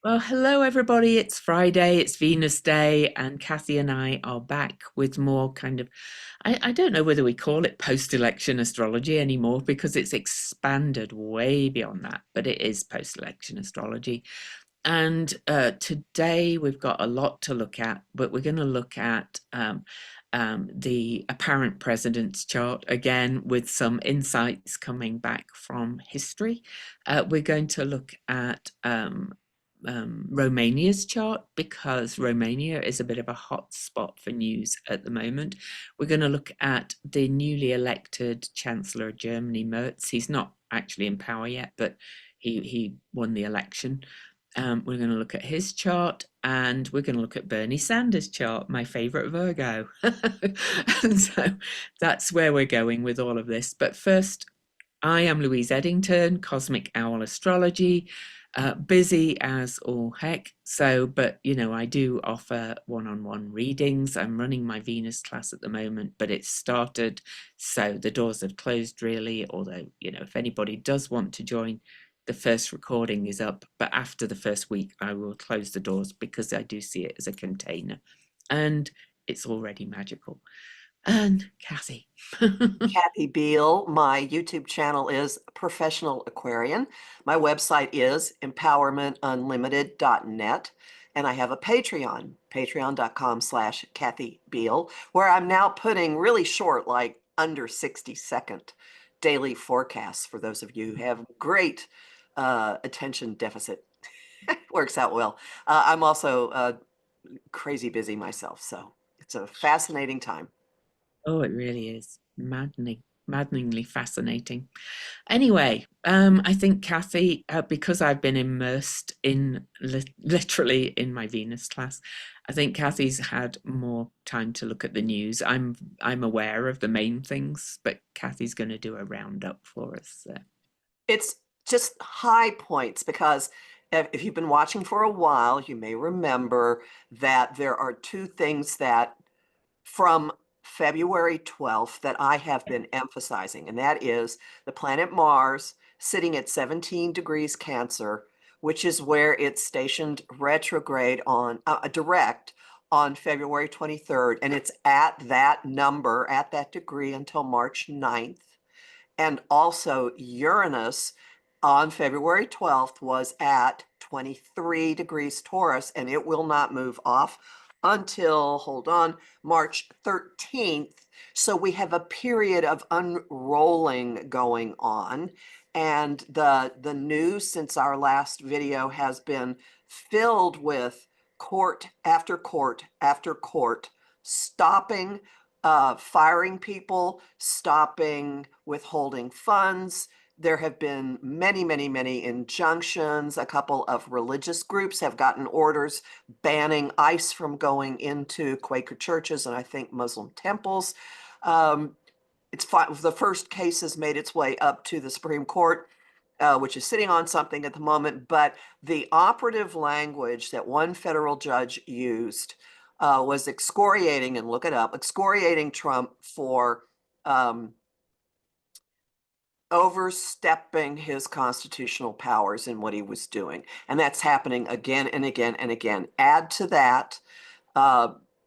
Well, hello everybody. It's Friday, it's Venus Day, and Kathy and I are back with more kind of, I don't know whether we call it post-election astrology anymore because it's expanded way beyond that, but it is post-election astrology. And today we've got a lot to look at, but we're going to look at the apparent president's chart again with some insights coming back from history. We're going to look at Romania's chart because Romania is a bit of a hot spot for news at the moment. We're going to look at the newly elected Chancellor of Germany, Merz. He's not actually in power yet, but he won the election. We're going to look at his chart and we're going to look at Bernie Sanders' chart, my favorite Virgo. And so that's where we're going with all of this. But first, I am Louise Edington, Cosmic Owl Astrology, busy as all heck. So, but I do offer one-on-one readings. I'm running my Venus class at the moment, but it's started, so the doors have closed really. Although, if anybody does want to join, the first recording is up. But after the first week, I will close the doors because I do see it as a container, and it's already magical. And Kathy. Kathy Beal. My YouTube channel is Professional Aquarian. My website is empowermentunlimited.net. And I have a Patreon, patreon.com/Kathy Beal, where I'm now putting really short, like under 60-second daily forecasts for those of you who have great attention deficit. Works out well. I'm also crazy busy myself, so it's a fascinating time. Oh, it really is maddeningly fascinating. Anyway, I think Kathy, because I've been immersed in literally in my Venus class, I think Kathy's had more time to look at the news. I'm aware of the main things, but Kathy's going to do a roundup for us. It's just high points because if you've been watching for a while, you may remember that there are two things that from February 12th that I have been emphasizing, and that is the planet Mars sitting at 17 degrees Cancer, which is where it's stationed retrograde on direct on February 23rd, and it's at that number, at that degree until March 9th. And also Uranus on February 12th was at 23 degrees Taurus, and it will not move off until, hold on, March 13th. So we have a period of unrolling going on. And the news since our last video has been filled with court after court after court, stopping firing people, stopping withholding funds. There have been many, many, many injunctions. A couple of religious groups have gotten orders banning ICE from going into Quaker churches and I think Muslim temples. It's the first case has made its way up to the Supreme Court, which is sitting on something at the moment. But the operative language that one federal judge used was excoriating, and look it up, excoriating Trump for overstepping his constitutional powers in what he was doing. And that's happening again and again and again. Add to that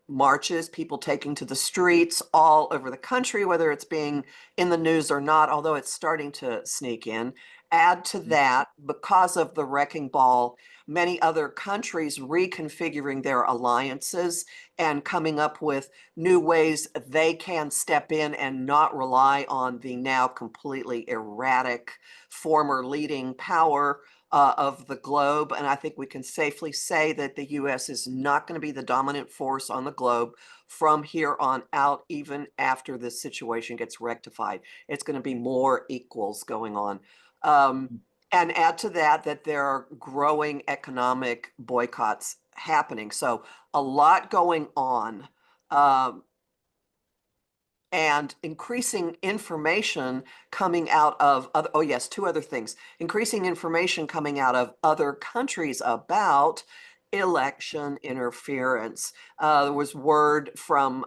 marches, people taking to the streets all over the country, whether it's being in the news or not, although it's starting to sneak in. Add to that, because of the wrecking ball, many other countries reconfiguring their alliances and coming up with new ways they can step in and not rely on the now completely erratic former leading power of the globe. And I think we can safely say that the US is not going to be the dominant force on the globe from here on out, even after this situation gets rectified. It's going to be more equals going on. And add to that that there are growing economic boycotts happening. So a lot going on. And increasing information coming out of other, oh yes, two other things. Increasing information coming out of other countries about election interference. There was word from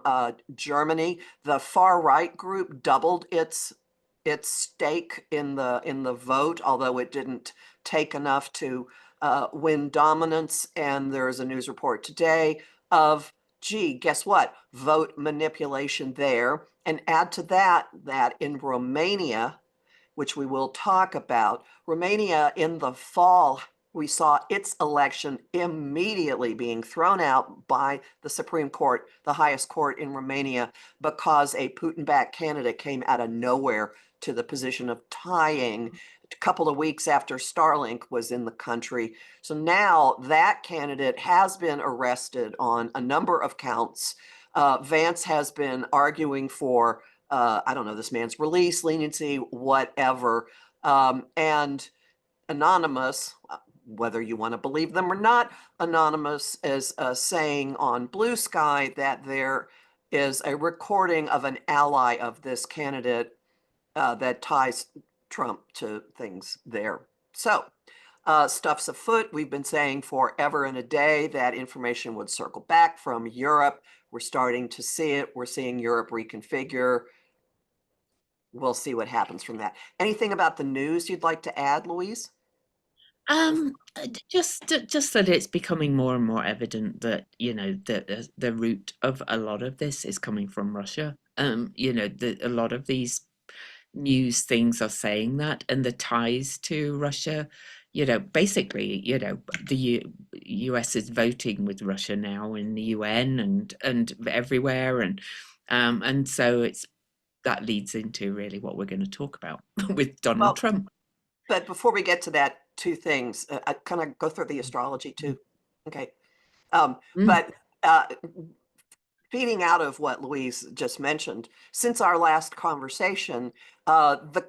Germany. The far right group doubled its stake in the vote, although it didn't take enough to win dominance. And there's a news report today of, gee, guess what? Vote manipulation there. And add to that, that in Romania, which we will talk about, Romania in the fall, we saw its election immediately being thrown out by the Supreme Court, the highest court in Romania, because a Putin-backed candidate came out of nowhere to the position of tying a couple of weeks after Starlink was in the country. So now that candidate has been arrested on a number of counts. Vance has been arguing for, I don't know, this man's release, leniency, whatever. And Anonymous, whether you want to believe them or not, Anonymous is saying on Blue Sky that there is a recording of an ally of this candidate that ties Trump to things there. So stuff's afoot. We've been saying forever and a day that information would circle back from Europe. We're starting to see it. We're seeing Europe reconfigure. We'll see what happens from that. Anything about the news you'd like to add, Louise? Just that it's becoming more and more evident that, the root of a lot of this is coming from Russia. A lot of these news things are saying that, and the ties to Russia, basically, the US is voting with Russia now in the UN and everywhere, and so that leads into really what we're going to talk about with Donald Well, Trump. but before we get to that, two things. I kind of go through the astrology too. Okay. Mm, But feeding out of what Louise just mentioned, since our last conversation, the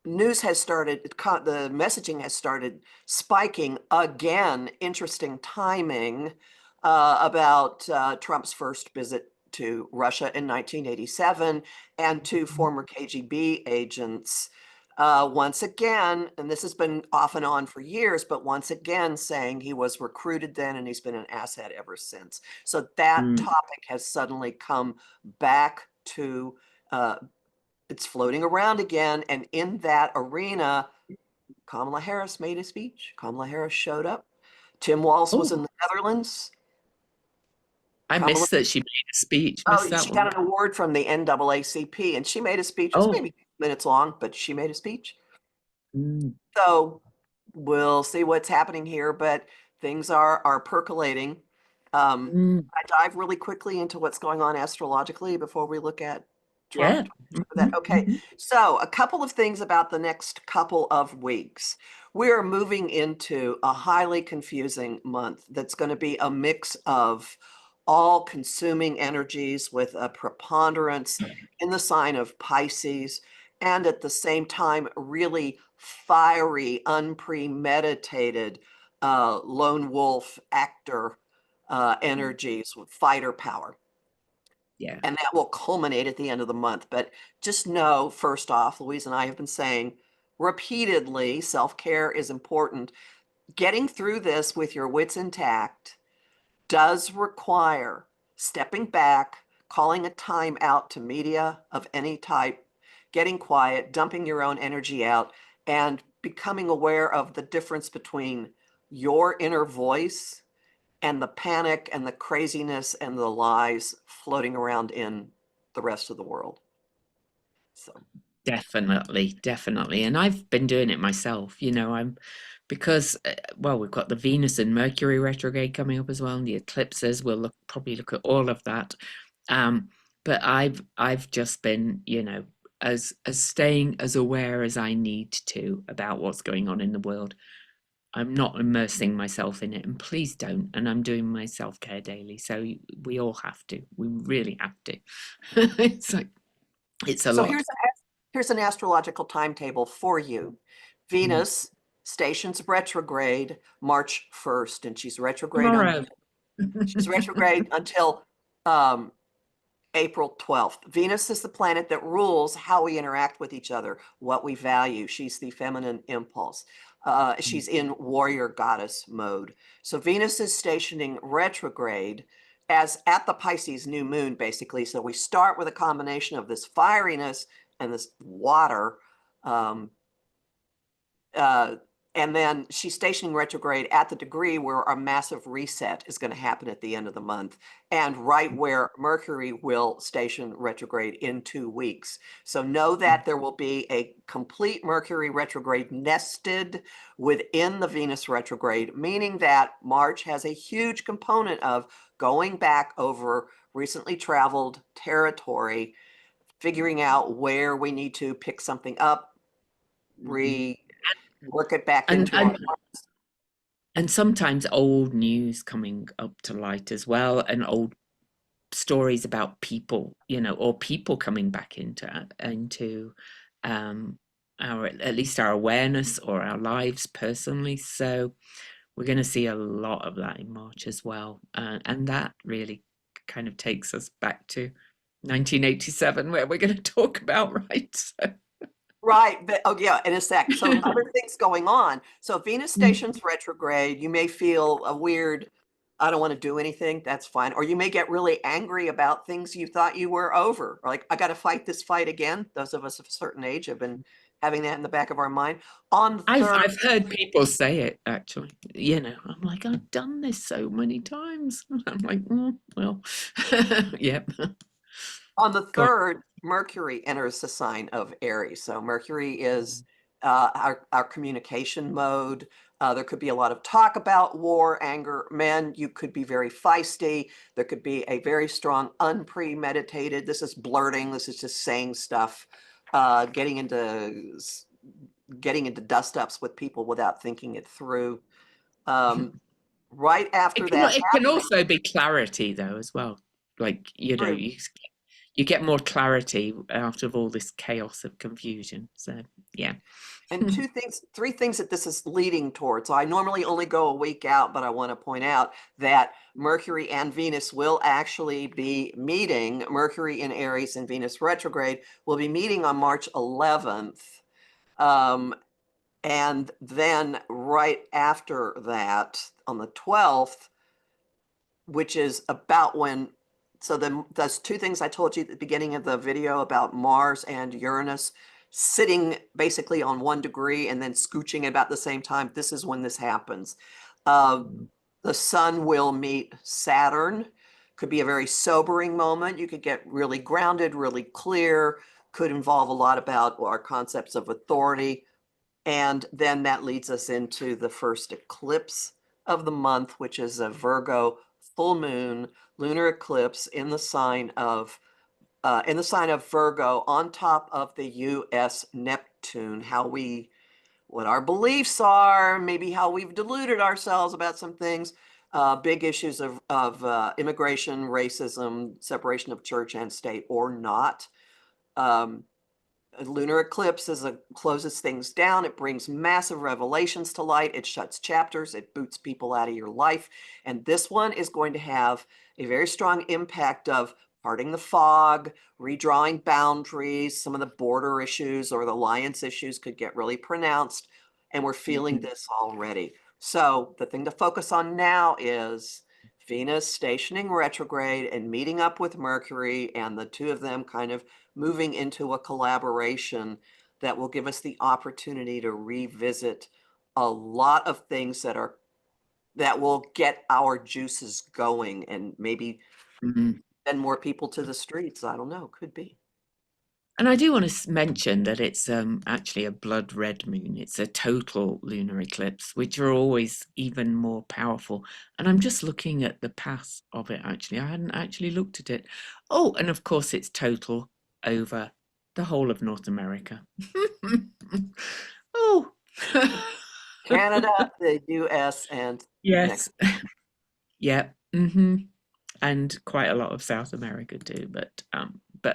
news has started, the messaging has started spiking again. Interesting timing about Trump's first visit to Russia in 1987 and two former KGB agents. Once again, and this has been off and on for years, but once again saying he was recruited then and he's been an asset ever since. So that mm. topic has suddenly come back to, it's floating around again. And in that arena, Kamala Harris made a speech. Kamala Harris showed up. Tim Walz was Oh, in the Netherlands. I Kamala, missed that she made a speech. Missed oh, that she got one. an award from the NAACP and she made a speech. It's Oh, maybe minutes long, but she made a speech. mm, So we'll see what's happening here, but things are percolating. mm, I dive really quickly into what's going on astrologically before we look at Trump. yeah. That Mhm, okay. mhm. So a couple of things about the next couple of weeks. We are moving into a highly confusing month that's going to be a mix of all consuming energies with a preponderance in the sign of Pisces, and at the same time, really fiery, unpremeditated lone wolf actor energies with fighter power. Yeah. And that will culminate at the end of the month. But just know, first off, Louise and I have been saying repeatedly, self-care is important. Getting through this with your wits intact does require stepping back, calling a time out to media of any type, getting quiet, dumping your own energy out, and becoming aware of the difference between your inner voice and the panic and the craziness and the lies floating around in the rest of the world. So, Definitely, definitely. And I've been doing it myself. Because well, we've got the Venus and Mercury retrograde coming up as well, and the eclipses. We'll probably look at all of that. Um, but I've just been, as staying as aware as I need to about what's going on in the world. I'm not immersing myself in it, and please don't. And I'm doing my self-care daily, so we all have to. We really have to. It's like it's a so lot. here's an astrological timetable for you. Mm. Venus stations retrograde March 1st, and Tomorrow. she's retrograde until um, April 12th. Venus is the planet that rules how we interact with each other, what we value. She's the feminine impulse. She's in warrior goddess mode. So Venus is stationing retrograde as at the Pisces new moon, basically. So we start with a combination of this fieriness and this water, um, uh, And then she's stationing retrograde at the degree where a massive reset is going to happen at the end of the month, and right where Mercury will station retrograde in 2 weeks. So know that there will be a complete Mercury retrograde nested within the Venus retrograde, meaning that March has a huge component of going back over recently traveled territory, figuring out where we need to pick something up, work it back and into our and sometimes old news coming up to light as well, and old stories about people, or people coming back into our, at least our awareness or our lives personally. So we're going to see a lot of that in March as well, and that really kind of takes us back to 1987, where we're going to talk about, right? So. Right, but oh yeah, in a sec. So other things going on. So Venus stations retrograde, you may feel a weird, I don't want to do anything, that's fine. Or you may get really angry about things you thought you were over. Or like, I got to fight this fight again. Those of us of a certain age have been having that in the back of our mind. On the third, I've heard people say it actually. I'm like, I've done this so many times. I'm like, well, yep. on the Go on. third, Mercury enters the sign of Aries. So Mercury is our communication mode. There could be a lot of talk about war, anger. Men, you could be very feisty. There could be a very strong unpremeditated. This is blurting. This is just saying stuff, getting into dust ups with people without thinking it through. Right after that, It can also be clarity though as well. Like, through you get more clarity out of all this chaos of confusion. So yeah. and three things that this is leading towards. So I normally only go a week out, but I want to point out that Mercury and Venus will actually be meeting. Mercury in Aries and Venus retrograde will be meeting on March 11th. And then right after that, on the 12th, which is about when, so those two things I told you at the beginning of the video about Mars and Uranus sitting basically on 1 degree and then scooching about the same time. This is when this happens. The sun will meet Saturn. Could be a very sobering moment. You could get really grounded, really clear. Could involve a lot about our concepts of authority. And then that leads us into the first eclipse of the month, which is a Virgo full moon lunar eclipse in the sign of Virgo, on top of the U.S. Neptune. What our beliefs are, maybe how we've deluded ourselves about some things, big issues of immigration, racism, separation of church and state, or not. A lunar eclipse closes things down. It brings massive revelations to light. It shuts chapters. It boots people out of your life. And this one is going to have a very strong impact of parting the fog, redrawing boundaries. Some of the border issues or the alliance issues could get really pronounced. And we're feeling this already. So the thing to focus on now is Venus stationing retrograde and meeting up with Mercury, and the two of them kind of moving into a collaboration that will give us the opportunity to revisit a lot of things that will get our juices going and maybe send more people to the streets. I don't know, could be. And I do want to mention that it's actually a blood red moon. It's a total lunar eclipse, which are always even more powerful. And I'm just looking at the path of it, actually. I hadn't actually looked at it. Oh, and of course, it's total over the whole of North America. Oh, Canada, the US, and yes. Yeah. And quite a lot of South America too, but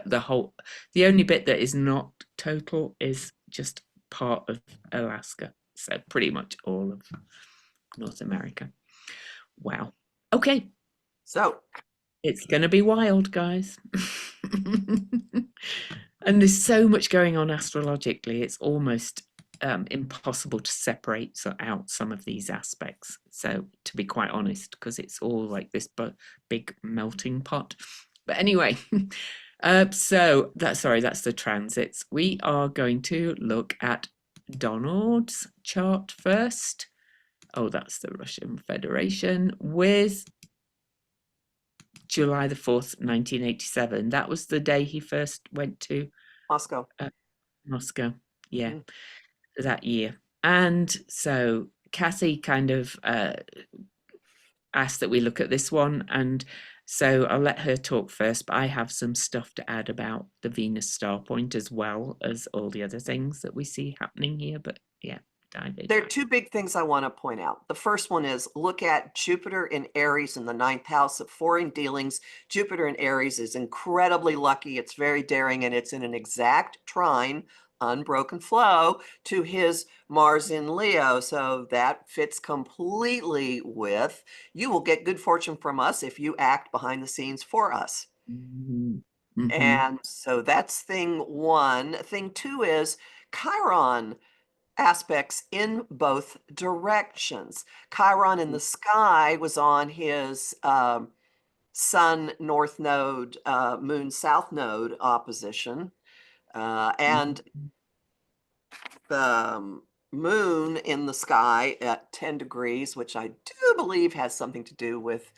the only bit that is not total is just part of Alaska. So pretty much all of North America. Wow. Okay. So It's gonna be wild, guys. And there's so much going on astrologically, it's almost impossible to separate out some of these aspects. So, to be quite honest, because it's all like this big melting pot. But anyway, so that's the transits. We are going to look at Donald's chart first. Oh, that's the Russian Federation with July the 4th, 1987. That was the day he first went to Moscow. Moscow. Yeah, Mhm. that year. And so Kathy kind of asked that we look at this one. And so I'll let her talk first, but I have some stuff to add about the Venus star point as well as all the other things that we see happening here. But yeah, dive in. There are two big things I want to point out. The first one is look at Jupiter in Aries in the ninth house of foreign dealings. Jupiter in Aries is incredibly lucky. It's very daring, and it's in an exact trine, unbroken flow, to his Mars in Leo. So that fits completely with, you will get good fortune from us if you act behind the scenes for us. Mm-hmm. And so that's thing one. Thing two is Chiron aspects in both directions. Chiron in the sky was on his Sun North Node, Moon South Node opposition. And the Moon in the sky at 10 degrees, which I do believe has something to do with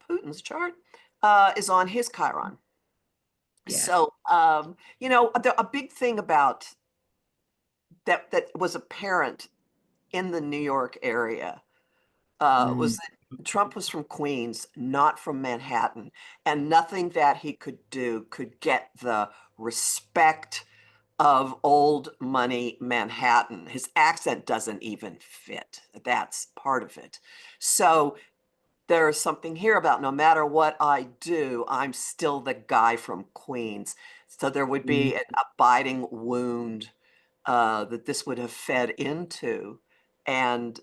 Putin's chart, is on his Chiron. Yeah. So, a big thing about that was apparent in the New York area was Mm. that Trump was from Queens, not from Manhattan, and nothing that he could do could get the respect of old money Manhattan. His accent doesn't even fit. That's part of it. So there's something here about no matter what I do, I'm still the guy from Queens. So there would Mm. be an abiding wound that this would have fed into and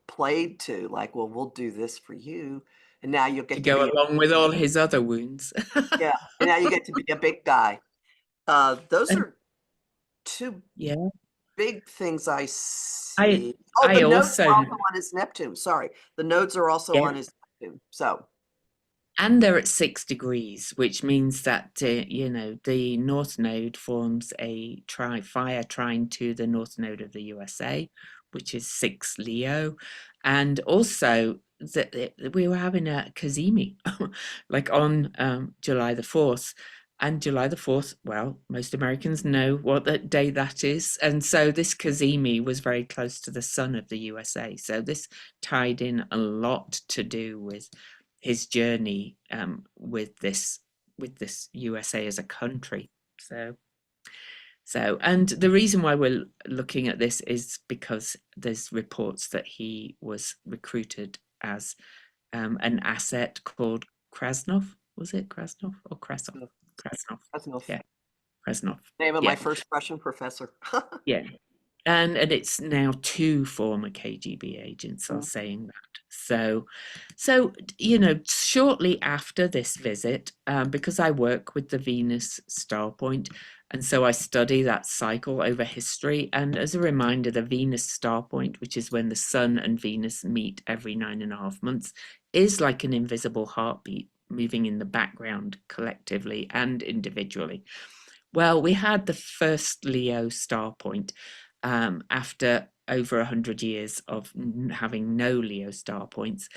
played to, like, well, we'll do this for you. And now you'll To get to go be, along with all his other wounds. yeah, and now you get to be a big guy. Those And are two yeah, big things I I see. Oh, I the nodes also are also on his Neptune. Sorry. The nodes are also yeah, on his Neptune. So, and they're at 6 degrees, which means that the North Node forms a fire trine to the North Node of the USA, which is 6 Leo, and also that we were having a Kazemi, like on July the 4th. And July the 4th, well, most Americans know what that day that is. And so this Kazemi was very close to the sun of the USA. So this tied in a lot to do with his journey with this USA as a country. And the reason why we're looking at this is because there's reports that he was recruited as an asset called Krasnov. Was it Krasnov or Krasov? Krasnov. that's enough. Yeah, Krasnov. Name of my Yeah, first Russian professor. yeah. And it's now two former KGB agents are Mm. saying that. So shortly after this visit, because I work with the Venus star point, and so I study that cycle over history. And as a reminder, the Venus star point, which is when the Sun and Venus meet every 9.5 months, is like an invisible heartbeat moving in the background collectively and individually. Well, we had the first Leo star point after over 100 years of having no Leo star points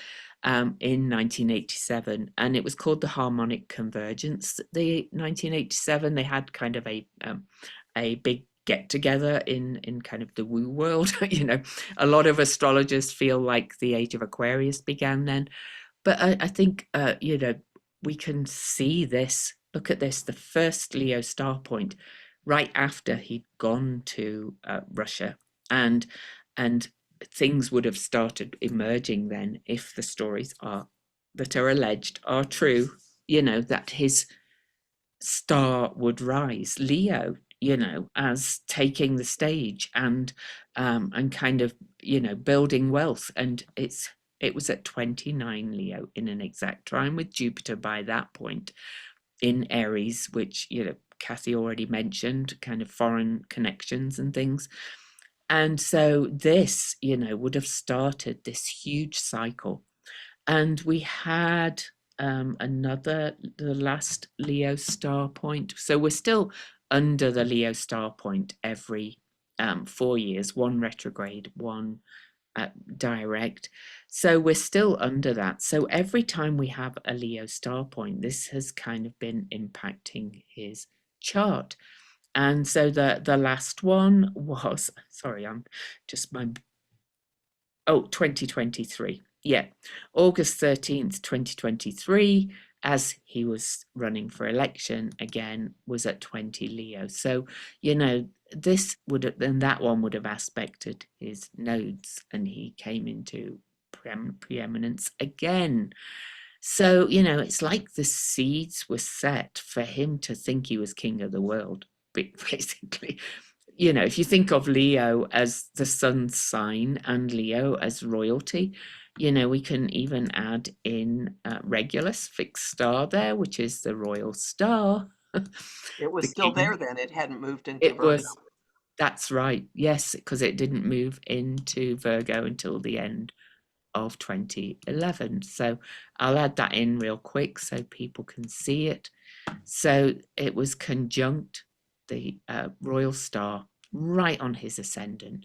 in 1987, and it was called the harmonic convergence. The 1987, they had kind of a big get together in kind of the woo world. A lot of astrologers feel like the age of Aquarius began then, but I think we can see this. Look at this, the first Leo star point right after he'd gone to Russia, and and things would have started emerging then if the stories are that are alleged are true. That his star would rise, Leo, as taking the stage and kind of building wealth. And it was at 29 Leo in an exact trine with Jupiter by that point in Aries, which Kathy already mentioned, kind of foreign connections and things. And so this would have started this huge cycle. And we had the last Leo star point. So we're still under the Leo star point every 4 years, one retrograde, one direct. So we're still under that. So every time we have a Leo star point, this has kind of been impacting his chart. And so the last one was, sorry, I'm just my, 2023. Yeah, August 13th, 2023, as he was running for election again, was at 20 Leo. So, this would have, then that one would have aspected his nodes and he came into preeminence again. So, it's like the seeds were set for him to think he was king of the world, basically. If you think of Leo as the sun sign and Leo as royalty, we can even add in Regulus, fixed star there, which is the royal star. It was The still there king. then. It hadn't moved into It Virgo. was, that's right. Yes, because it didn't move into Virgo until the end of 2011. So I'll add that in real quick so people can see it. So it was conjunct the royal star right on his ascendant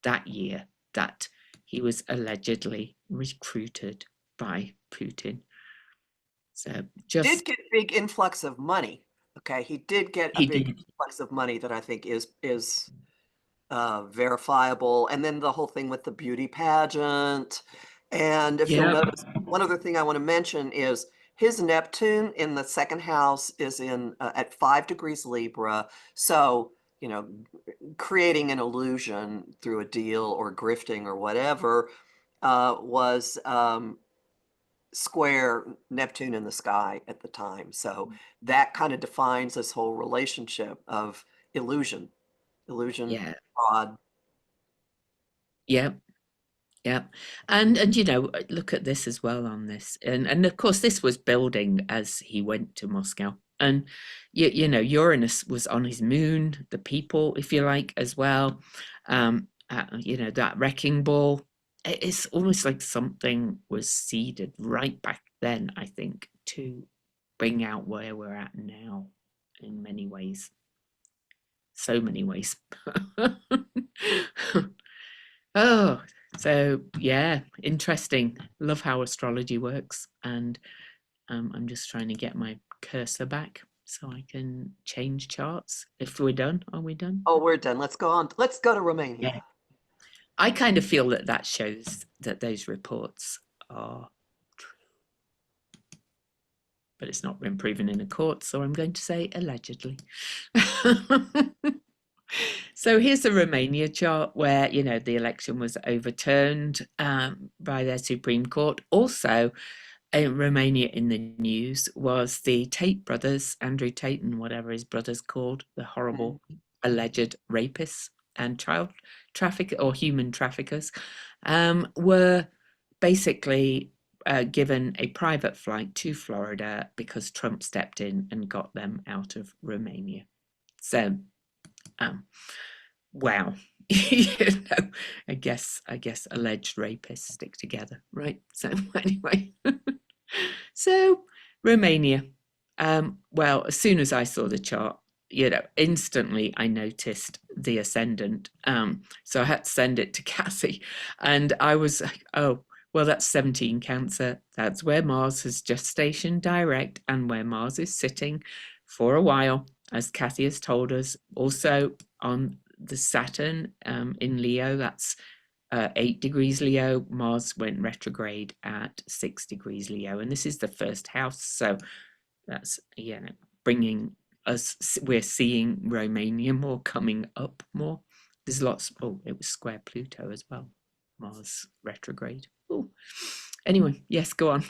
that year that he was allegedly recruited by Putin. So Did just get a big influx of money. Okay, he did get a he big did. influx of money that I think is verifiable. And then the whole thing with the beauty pageant. And if you'll Yeah, notice, one other thing I want to mention is his Neptune in the second house is in at 5 degrees Libra. So, creating an illusion through a deal or grifting or whatever was square Neptune in the sky at the time. So that kind of defines this whole relationship of illusion, yeah, fraud. yeah. Yeah, and look at this as well on this, and of course this was building as he went to Moscow, and Uranus was on his moon, the people, if you like, as well. That wrecking ball. It's almost like something was seeded right back then, I think, to bring out where we're at now, in many ways, so many ways. Oh, so yeah, interesting. Love how astrology works. And I'm just trying to get my cursor back so I can change charts. If we're done, are we done? Oh, we're done. Let's go on. Let's go to Yeah. Romania. I kind of feel that that shows that those reports are true, but it's not been proven in a court, so I'm going to say allegedly. So here's the Romania chart where, the election was overturned by their Supreme Court. Also, in Romania in the news was the Tate brothers, Andrew Tate and whatever his brother's called, the horrible alleged rapists and child traffic or human traffickers, were basically given a private flight to Florida because Trump stepped in and got them out of Romania. So, wow. I guess alleged rapists stick together, right? So anyway, so Romania. Well, as soon as I saw the chart, instantly I noticed the ascendant. So I had to send it to Cassie, and I was like, oh, well, that's 17 Cancer. That's where Mars has just stationed direct and where Mars is sitting for a while, as Cassie has told us. Also on the Saturn in Leo, that's 8 degrees Leo. Mars went retrograde at 6 degrees Leo, and this is the first house. So that's bringing us. We're seeing Romania more coming up more. There's lots. Oh, it was square Pluto as well. Mars retrograde. Oh, anyway, yes, go on.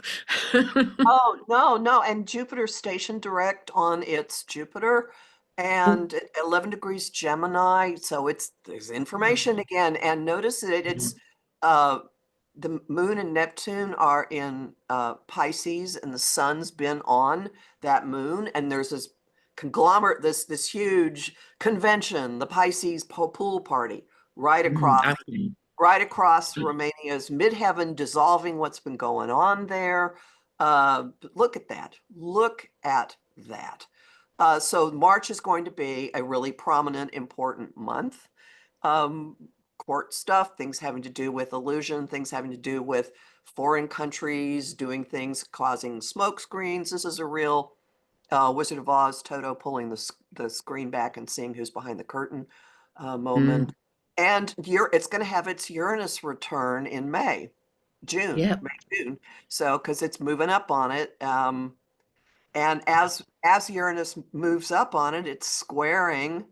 Oh, no. And Jupiter stationed direct on its Jupiter and 11 degrees Gemini. So there's information again. And notice that it's the moon and Neptune are in Pisces and the sun's been on that moon. And there's this conglomerate, this huge convention, the Pisces pool party right across Romania's midheaven, dissolving what's been going on there. Look at that. Look at that. So March is going to be a really prominent, important month. court stuff, things having to do with illusion, things having to do with foreign countries doing things causing smoke screens. This is a real Wizard of Oz, Toto pulling the screen back and seeing who's behind the curtain moment. Mm, And it's going to have its Uranus return in June, yeah. June. So, because it's moving up on it. And as Uranus moves up on it, it's squaring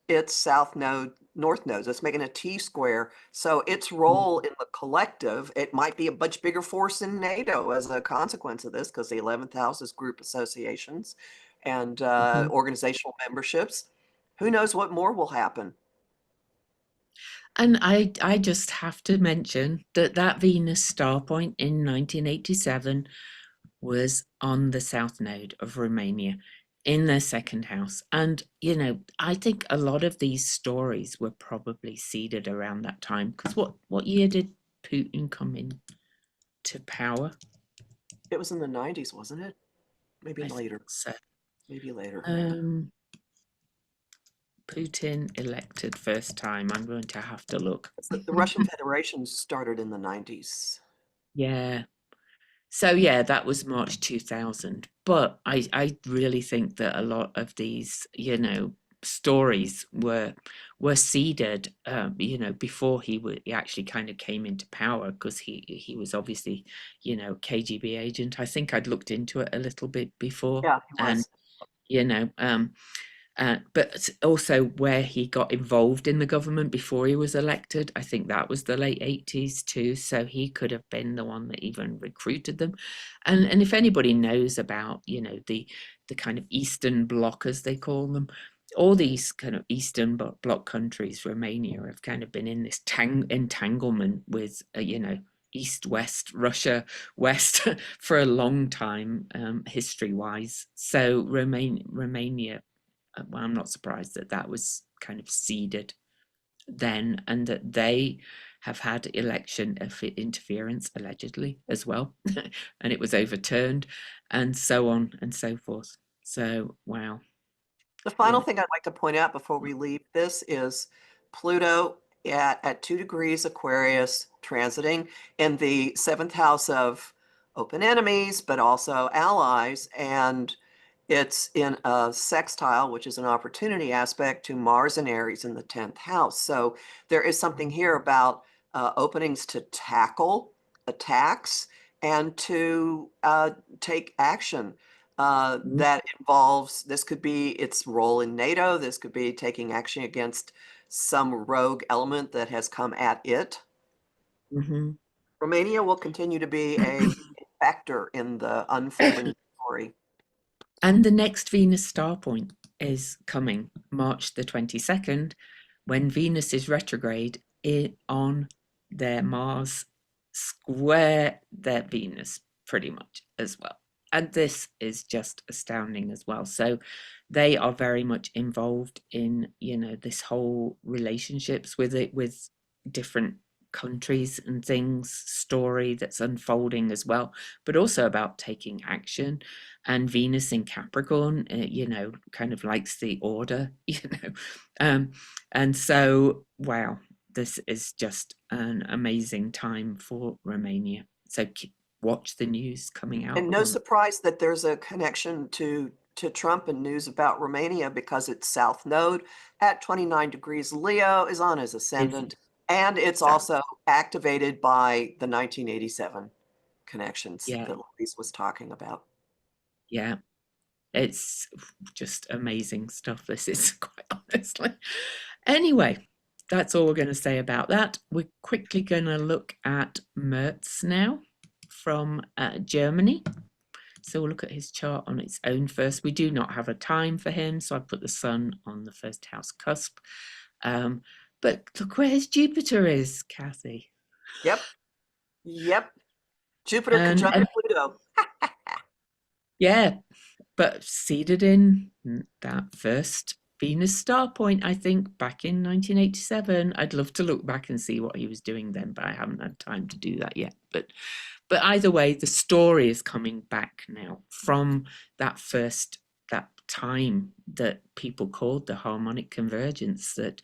its south node, north nodes. It's making a T square. So its role in the collective, it might be a much bigger force in NATO as a consequence of this, because the 11th house is group associations and Mhm. organizational memberships. Who knows what more will happen? And I just have to mention that that Venus star point in 1987 was on the south node of Romania in their second house. And, I think a lot of these stories were probably seeded around that time. Because what year did Putin come in to power? It was in the 90s, wasn't it? Maybe I think later. so. Maybe later. Um, Putin elected first time. I'm going to have to look. The Russian Federation started in the 90s. Yeah. So yeah, that was March 2000. But I really think that a lot of these, stories were seeded, before he actually kind of came into power, because he was obviously, KGB agent. I think I'd looked into it a little bit before, Yeah, he and was. you know, but also where he got involved in the government before he was elected. I think that was the late 80s too. So he could have been the one that even recruited them. And if anybody knows about, the kind of Eastern Bloc, as they call them, all these kind of Eastern Bloc countries, Romania, have kind of been in this entanglement with, East, West, Russia, West for a long time, history wise. So Romania, well, I'm not surprised that that was kind of seeded then, and that they have had election interference allegedly as well, and it was overturned, and so on and so forth. So, wow, The final yeah. thing I'd like to point out before we leave this is Pluto at 2 degrees Aquarius transiting in the seventh house of open enemies, but also allies. And it's in a sextile, which is an opportunity aspect to Mars and Aries in the 10th house. So there is something here about openings to tackle attacks and to take action that involves, this could be its role in NATO, this could be taking action against some rogue element that has come at it. Mm-hmm. Romania will continue to be a factor in the unfolding story. And the next Venus star point is coming March the 22nd, when Venus is retrograde on their Mars square their Venus, pretty much as well. And this is just astounding as well. So they are very much involved in, this whole relationships with it, with different countries and things, story that's unfolding as well, but also about taking action. And Venus in Capricorn, kind of likes the order, um, and so, wow, this is just an amazing time for Romania. So watch the news coming out And no on. surprise that there's a connection to Trump and news about Romania, because its South Node at 29 degrees Leo is on his ascendant, and it's Exactly. also activated by the 1987 connections Yeah, that Louise was talking about. yeah, it's just amazing stuff. This is quite honestly. Anyway, that's all we're going to say about that. We're quickly going to look at Merz now from Germany. So we'll look at his chart on its own first. We do not have a time for him, so I put the sun on the first house cusp. But look where his Jupiter is, Kathy. Yep, yep. Jupiter conjunct And Pluto. yeah, but seeded in that first Venus star point, I think, back in 1987. I'd love to look back and see what he was doing then, but I haven't had time to do that yet. But either way, the story is coming back now from that time that people called the harmonic convergence, that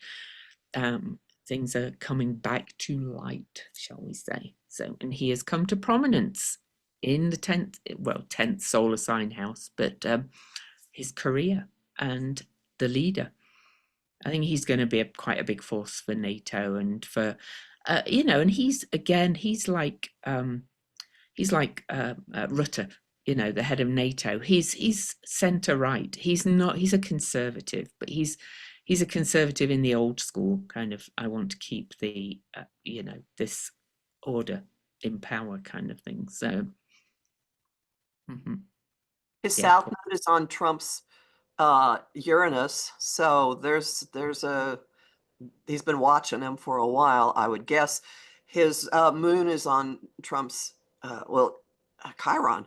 things are coming back to light, shall we say. So, and he has come to prominence in the 10th solar sign house, but his career and the leader. I think he's going to be quite a big force for NATO and for, and he's like Rutte, the head of NATO. He's centre right. He's not. He's a conservative, but he's a conservative in the old school kind of. I want to keep the this order in power kind of thing. So, His yeah, south Paul. node is on Trump's Uranus, so he's been watching him for a while, I would guess. His moon is on Trump's Chiron.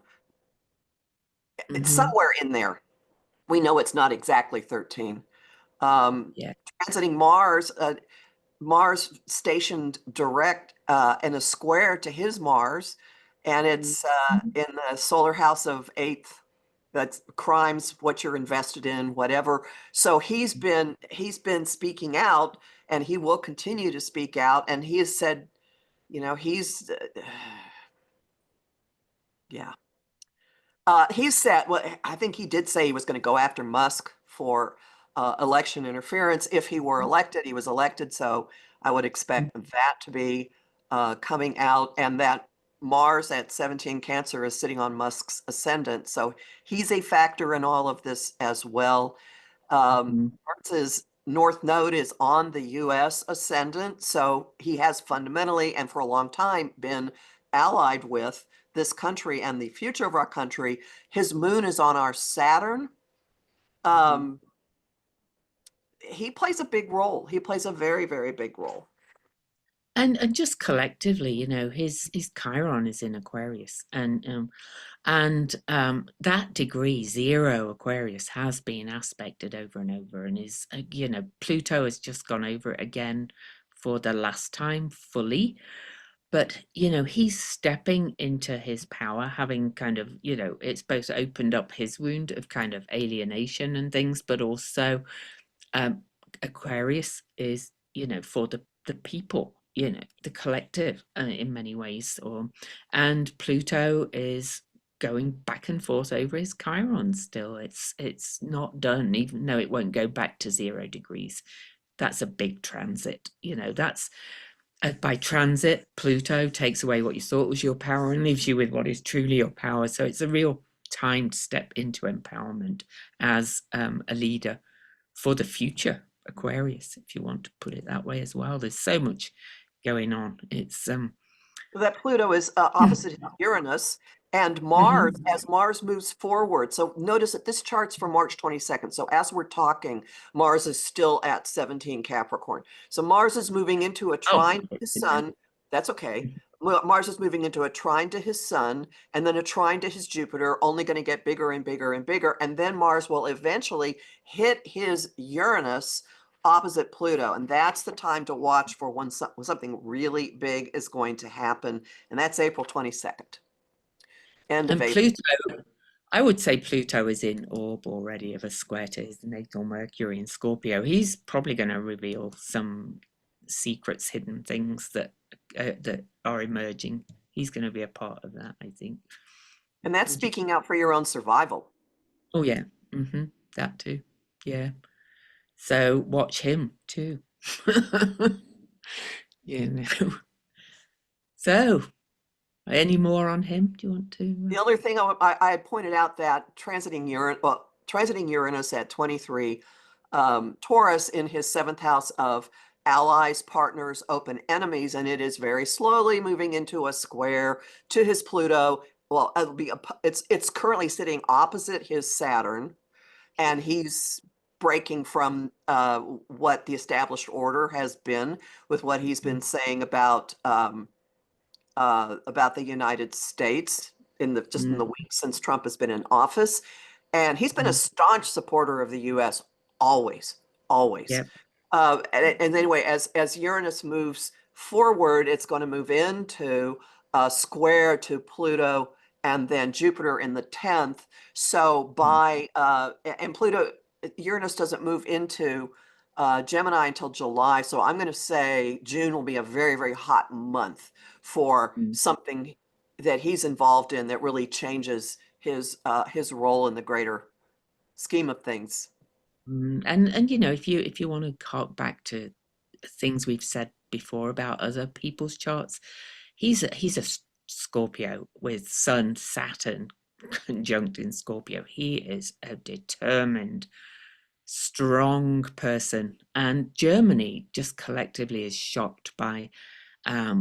It's somewhere in there. We know it's not exactly 13. Yeah. Transiting Mars, Mars stationed direct in a square to his Mars, and it's in the solar house of eighth. That's crimes, what you're invested in, whatever. So he's been speaking out, and he will continue to speak out. And he has said, he's yeah. He said, well, I think he did say he was going to go after Musk for election interference if he were elected. He was elected, so I would expect that to be coming out, and that Mars at 17 Cancer is sitting on Musk's ascendant, so he's a factor in all of this as well. Mars's North Node is on the U.S. ascendant, so he has fundamentally and for a long time been allied with this country and the future of our country. His moon is on our Saturn. He plays a big role. He plays a very, very big role. And just collectively, his Chiron is in Aquarius, and that degree 0 Aquarius has been aspected over and over, and is Pluto has just gone over it again for the last time fully. But he's stepping into his power, having kind of it's both opened up his wound of kind of alienation and things, but also Aquarius is for the people, the collective, in many ways, and Pluto is going back and forth over his Chiron still. It's not done, even though it won't go back to 0 degrees. That's a big transit. That's by transit, Pluto takes away what you thought was your power and leaves you with what is truly your power. So it's a real time to step into empowerment as a leader for the future, Aquarius, if you want to put it that way as well. There's so much going on. It's that Pluto is opposite Uranus, and Mars, as Mars moves forward. So notice that this chart's for March 22nd. So as we're talking, Mars is still at 17 Capricorn. So Mars is moving into a trine to his sun. That's okay. Mars is moving into a trine to his sun, and then a trine to his Jupiter, only going to get bigger and bigger and bigger. And then Mars will eventually hit his Uranus opposite Pluto. And that's the time to watch for when something really big is going to happen. And that's April 22nd. End of April. Pluto, I would say Pluto is in orb already of a square to his natal Mercury in Scorpio. He's probably going to reveal some secrets, hidden things that are emerging. He's going to be a part of that, I think. And that's speaking out for your own survival. Oh, yeah. That too. Yeah. So watch him too. So any more on him? Do you want to? The other thing I pointed out that transiting Uranus at 23, Taurus in his 7th house of allies, partners, open enemies, and it is very slowly moving into a square to his Pluto. Well, it's currently sitting opposite his Saturn, and he's breaking from what the established order has been with what he's been saying about the United States in the weeks since Trump has been in office. And he's been a staunch supporter of the U.S. always. Yep. And anyway, as Uranus moves forward, it's going to move into a square to Pluto and then Jupiter in the 10th. So and Uranus doesn't move into Gemini until July. So I'm going to say June will be a very, very hot month for Mm. something that he's involved in that really changes his role in the greater scheme of things. And you know, if you want to hark back to things we've said before about other people's charts, he's a Scorpio with Sun Saturn conjunct in Scorpio. He is a determined, strong person, and Germany just collectively is shocked by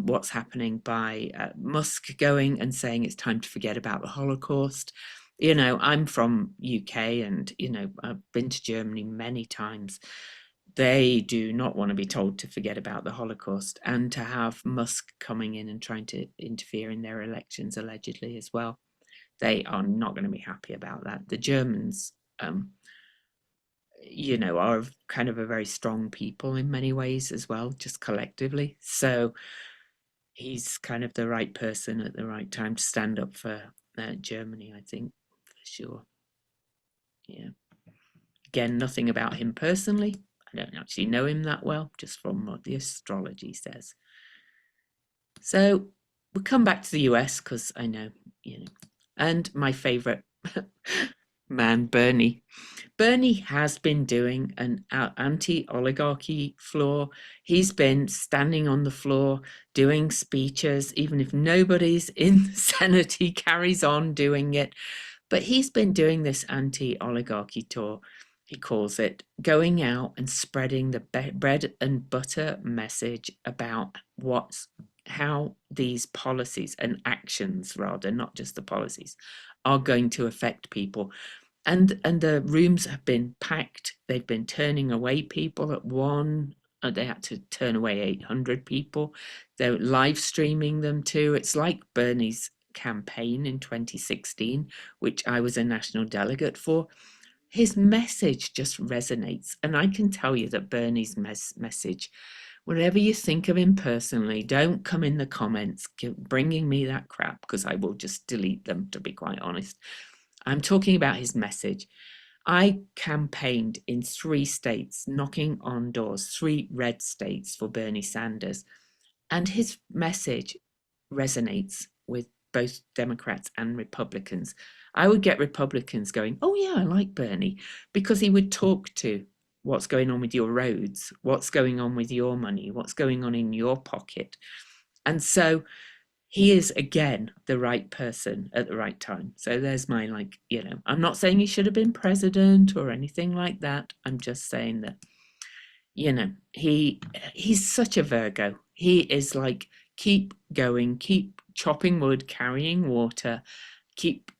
what's happening, by Musk going and saying it's time to forget about the Holocaust. You know, I'm from UK, and you know, I've been to Germany many times. They do not want to be told to forget about the Holocaust, and to have Musk coming in and trying to interfere in their elections allegedly as well. They are not going to be happy about that. The Germans, you know, are kind of a very strong people in many ways as well, just collectively. So he's kind of the right person at the right time to stand up for Germany, I think, for sure. Yeah. Again, nothing about him personally. I don't actually know him that well, just from what the astrology says. So we'll come back to the US because I know, you know, and my favorite man, Bernie. Bernie has been doing an anti-oligarchy floor. He's been standing on the floor doing speeches, even if nobody's in the Senate, he carries on doing it. But he's been doing this anti-oligarchy tour, he calls it, going out and spreading the bread and butter message about how these policies and actions, rather, not just the policies, are going to affect people. And the rooms have been packed. They've been turning away people at one. They had to turn away 800 people. They're live streaming them too. It's like Bernie's campaign in 2016, which I was a national delegate for. His message just resonates. And I can tell you that Bernie's message, whatever you think of him personally, don't come in the comments bringing me that crap, because I will just delete them, to be quite honest. I'm talking about his message. I campaigned in 3 states, knocking on doors, 3 red states for Bernie Sanders. And his message resonates with both Democrats and Republicans. I would get Republicans going, oh, yeah, I like Bernie, because he would talk to what's going on with your roads, what's going on with your money, what's going on in your pocket. And so he is, again, the right person at the right time. So there's my, like, you know, I'm not saying he should have been president or anything like that. I'm just saying that, you know, he's such a Virgo. He is like, keep going, keep chopping wood, carrying water, keep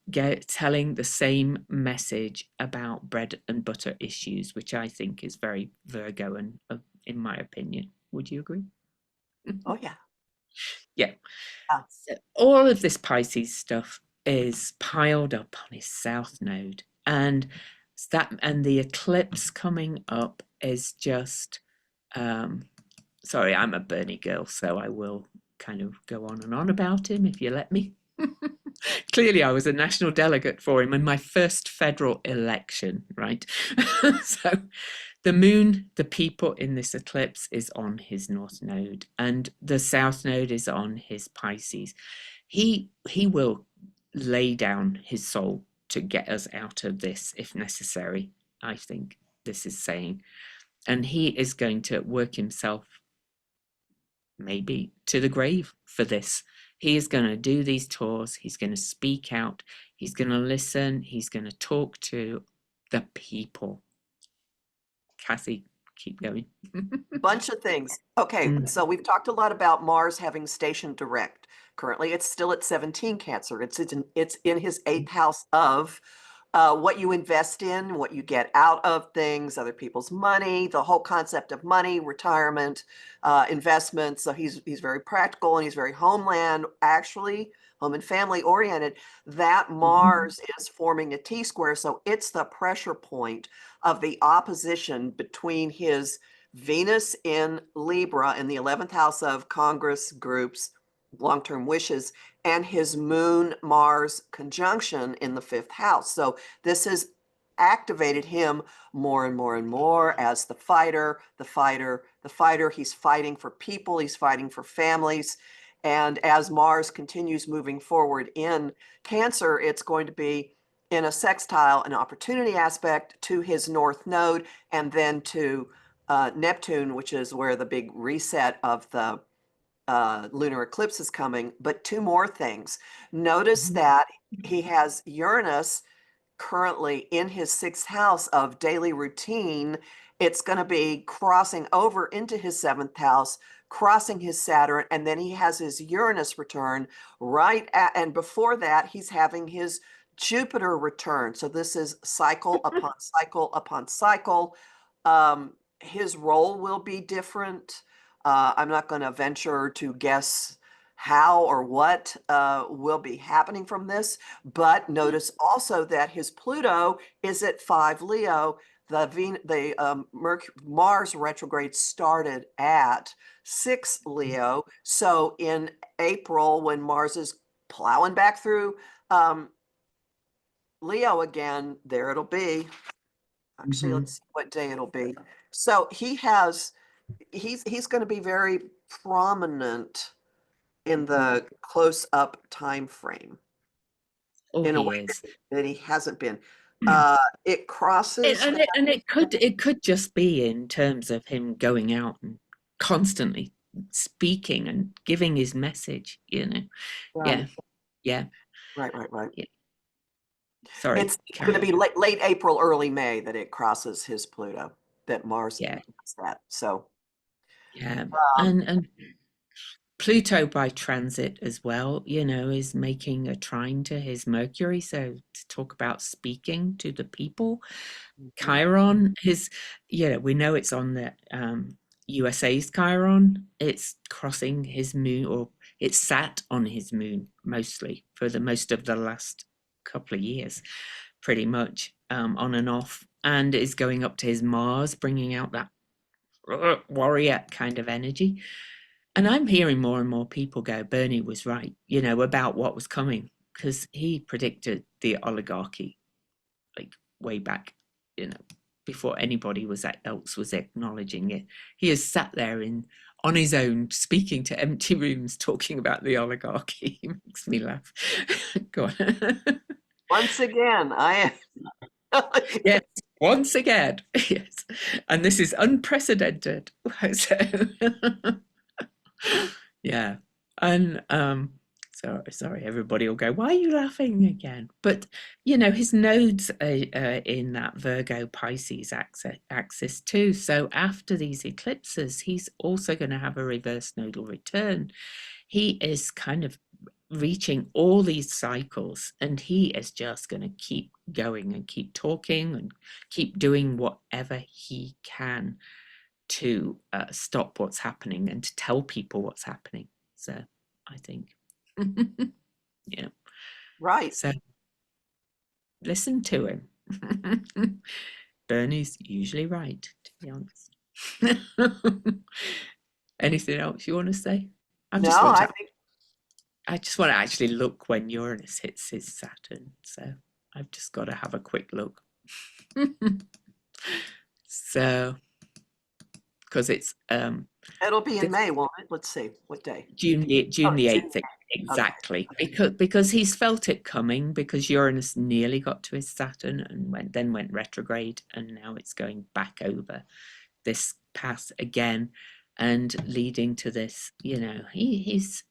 telling the same message about bread and butter issues, which I think is very Virgo, and in my opinion. Would you agree? Oh yeah. Yeah. Yeah. So all of this Pisces stuff is piled up on his south node, and the eclipse coming up is just sorry, I'm a Bernie girl, so I will kind of go on and on about him if you let me. Clearly, I was a national delegate for him in my first federal election, right? So the moon, the people in this eclipse, is on his north node, and the south node is on his Pisces. He will lay down his soul to get us out of this if necessary, I think this is saying. And he is going to work himself maybe to the grave for this. He is going to do these tours. He's going to speak out. He's going to listen. He's going to talk to the people. Cassie, keep going. Bunch of things. Okay, so we've talked a lot about Mars having station direct. Currently, it's still at 17 Cancer. It's in his 8th house of what you invest in, what you get out of things, other people's money, the whole concept of money, retirement, investments. So he's very practical, and he's very homeland, actually, home and family oriented. That Mars is forming a T-square, so it's the pressure point of the opposition between his Venus in Libra in the 11th house of Congress groups, long-term wishes, and his Moon Mars conjunction in the 5th house. So this is activated him more and more and more as the fighter, the fighter, the fighter. He's fighting for people, he's fighting for families. And as Mars continues moving forward in Cancer, it's going to be in a sextile, an opportunity aspect to his North Node, and then to Neptune, which is where the big reset of the lunar eclipse is coming. But two more things. Notice that he has Uranus currently in his sixth house of daily routine. It's going to be crossing over into his seventh house, crossing his Saturn, and then he has his Uranus return and before that, he's having his Jupiter return. So this is cycle upon cycle upon cycle. His role will be different. I'm not going to venture to guess how or what will be happening from this, but notice also that his Pluto is at 5 Leo. The Mars retrograde started at 6 Leo. So in April, when Mars is plowing back through Leo again, there it'll be. Actually, let's see what day it'll be. So he's going to be very prominent in the close-up time frame Oh, in a he way is. that he hasn't been. It crosses. And it could just be in terms of him going out and constantly speaking and giving his message, Right, Yeah. Yeah. right. Yeah. Sorry, It's going to Carol. be late April, early May that it crosses his Pluto, that Mars Yeah. does that. So, Yeah. um, And Pluto by transit as well, is making a trine to his Mercury. So to talk about speaking to the people, Chiron, we know it's on the USA's Chiron. It's crossing his moon, or it's sat on his moon mostly for the most of the last couple of years, pretty much on and off, and is going up to his Mars, bringing out that warrior kind of energy. And I'm hearing more and more people go, Bernie was right, about what was coming, because he predicted the oligarchy like way back, before anybody else was acknowledging it. He has sat there on his own, speaking to empty rooms, talking about the oligarchy. It makes me laugh. Go on. once again, I am. Yes, once again. Yes. And this is unprecedented. So, yeah. And sorry, everybody will go, why are you laughing again? But his nodes are in that Virgo Pisces axis too. So after these eclipses, he's also going to have a reverse nodal return. He is kind of reaching all these cycles, and he is just going to keep going and keep talking and keep doing whatever he can to stop what's happening and to tell people what's happening. So I think, yeah. Right. So listen to him. Bernie's usually right, to be honest. Anything else you want to say? No, I think I just want to actually look when Uranus hits his Saturn. So I've just got to have a quick look. So, because it's it'll be in May, won't it? Let's see, what day? June the Oh, June. 8th, exactly. Because he's felt it coming, because Uranus nearly got to his Saturn and went retrograde, and now it's going back over this path again, and leading to this. He's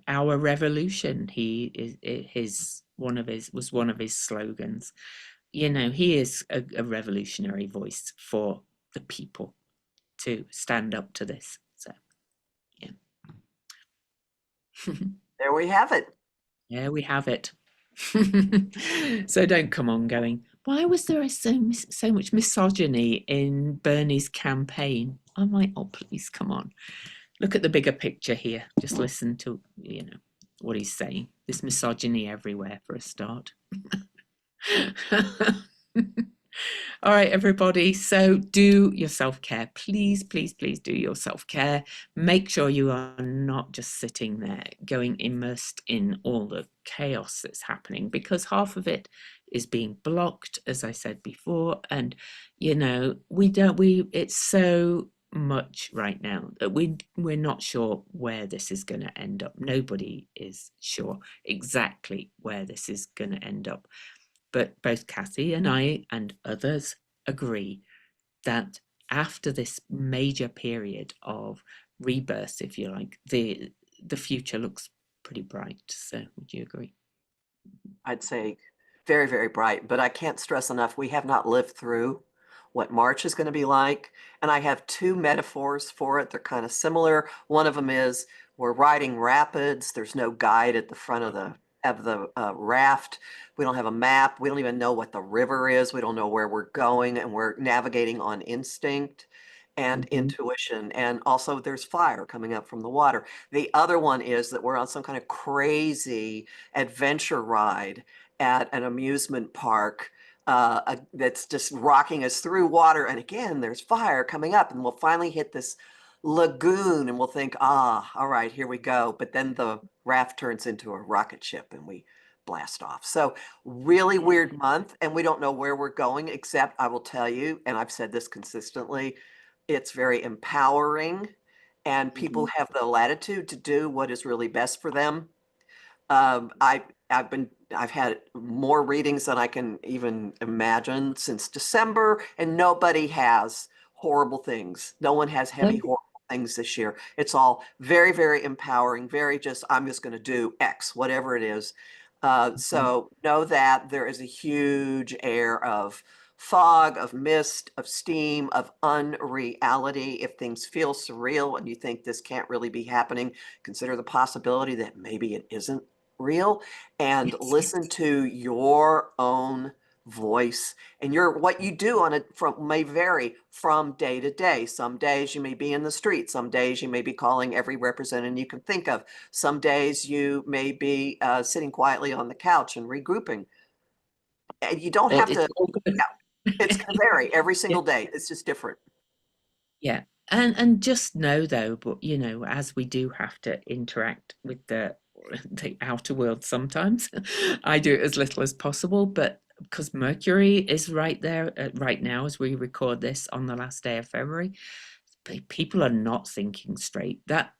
our revolution. He is one of his slogans. He is a revolutionary voice for the people to stand up to this. So, yeah. There we have it. Yeah, we have it. So don't come on going, why was there so much misogyny in Bernie's campaign? I'm like, oh, please, come on. Look at the bigger picture here. Just listen to, what he's saying. There's misogyny everywhere for a start. All right, everybody. So do your self-care. Please, please, please do your self-care. Make sure you are not just sitting there going immersed in all the chaos that's happening, because half of it is being blocked, as I said before. And, it's so much right now that we're not sure where this is going to end up. Nobody is sure exactly where this is going to end up. But both Kathy and I and others agree that after this major period of rebirth, if you like, the future looks pretty bright. So would you agree? I'd say very, very bright, but I can't stress enough, we have not lived through what March is going to be like. And I have two metaphors for it. They're kind of similar. One of them is we're riding rapids. There's no guide at the front of the raft. We don't have a map. We don't even know what the river is. We don't know where we're going, and we're navigating on instinct and Mhm. intuition. And also there's fire coming up from the water. The other one is that we're on some kind of crazy adventure ride at an amusement park that's just rocking us through water. And again, there's fire coming up, and we'll finally hit this lagoon and we'll think, all right, here we go. But then the raft turns into a rocket ship and we blast off. So really Yeah. weird month, and we don't know where we're going, except I will tell you, and I've said this consistently, it's very empowering, and people Mhm. have the latitude to do what is really best for them. I've had more readings than I can even imagine since December, and nobody has horrible things. No one has heavy, No. horrible things this year. It's all very, very empowering, very just, I'm just going to do X, whatever it is. Mhm. So know that there is a huge air of fog, of mist, of steam, of unreality. If things feel surreal and you think this can't really be happening, consider the possibility that maybe it isn't real, and Yes, yes. listen to your own voice. And your what you do on it from may vary from day to day. Some days you may be in the street, some days you may be calling every representative you can think of, some days you may be sitting quietly on the couch and regrouping. And you don't Well, have it's to, all good. yeah, it's going to vary every Yeah. single day. It's just different. Yeah. And just know though, but as we do have to interact with the outer world sometimes, I do it as little as possible, but because Mercury is right there right now as we record this on the last day of February, people are not thinking straight. That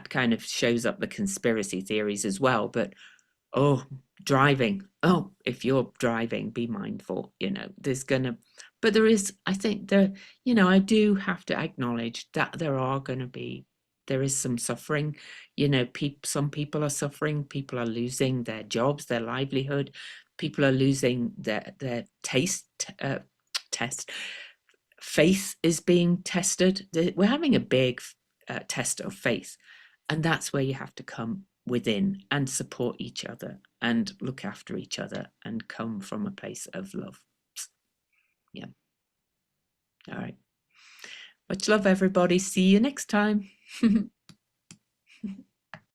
kind of shows up the conspiracy theories as well, but oh, driving. Oh, if you're driving, be mindful. There's gonna, but there is, I think I do have to acknowledge that there is some suffering. Some people are suffering, people are losing their jobs, their livelihood, people are losing their test. Faith is being tested. We're having a big test of faith, and that's where you have to come within and support each other and look after each other and come from a place of love. Yeah. All right. Much love, everybody. See you next time.